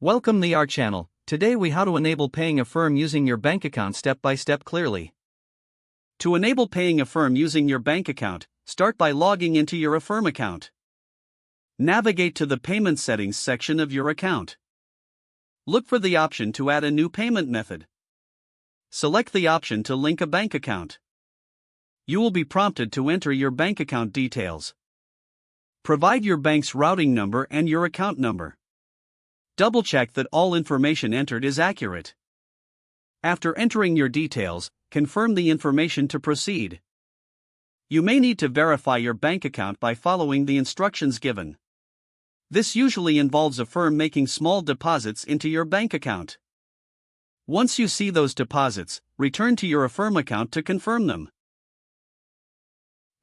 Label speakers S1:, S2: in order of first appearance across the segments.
S1: Welcome to our channel. Today we how to enable paying Affirm using your bank account step by step clearly. To enable paying Affirm using your bank account, start by logging into your Affirm account. Navigate to the payment settings section of your account. Look for the option to add a new payment method. Select the option to link a bank account. You will be prompted to enter your bank account details. Provide your bank's routing number and your account number. Double-check that all information entered is accurate. After entering your details, confirm the information to proceed. You may need to verify your bank account by following the instructions given. This usually involves Affirm making small deposits into your bank account. Once you see those deposits, return to your Affirm account to confirm them.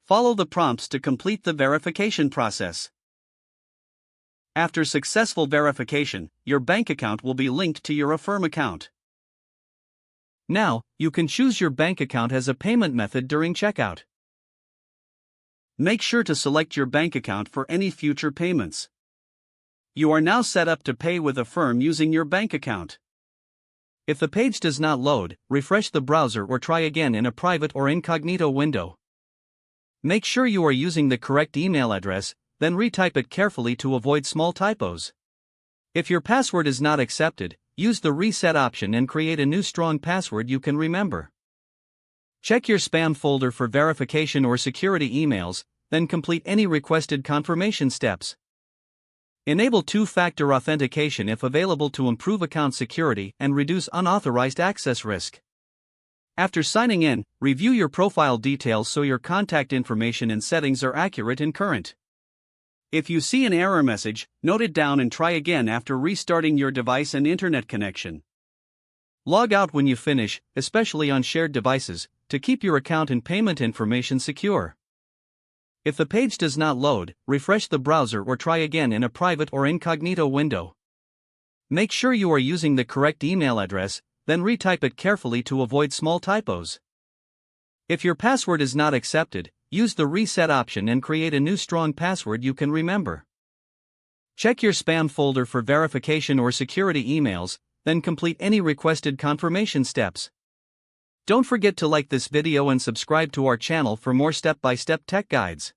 S1: Follow the prompts to complete the verification process. After successful verification, your bank account will be linked to your Affirm account. Now, you can choose your bank account as a payment method during checkout. Make sure to select your bank account for any future payments. You are now set up to pay with Affirm using your bank account. If the page does not load, refresh the browser or try again in a private or incognito window. Make sure you are using the correct email address, then retype it carefully to avoid small typos. If your password is not accepted, use the reset option and create a new strong password you can remember. Check your spam folder for verification or security emails, then complete any requested confirmation steps. Enable two-factor authentication if available to improve account security and reduce unauthorized access risk. After signing in, review your profile details so your contact information and settings are accurate and current. If you see an error message, note it down and try again after restarting your device and internet connection. Log out when you finish, especially on shared devices, to keep your account and payment information secure. If the page does not load, refresh the browser or try again in a private or incognito window. Make sure you are using the correct email address, then retype it carefully to avoid small typos. If your password is not accepted, use the reset option and create a new strong password you can remember. Check your spam folder for verification or security emails, then complete any requested confirmation steps. Don't forget to like this video and subscribe to our channel for more step-by-step tech guides.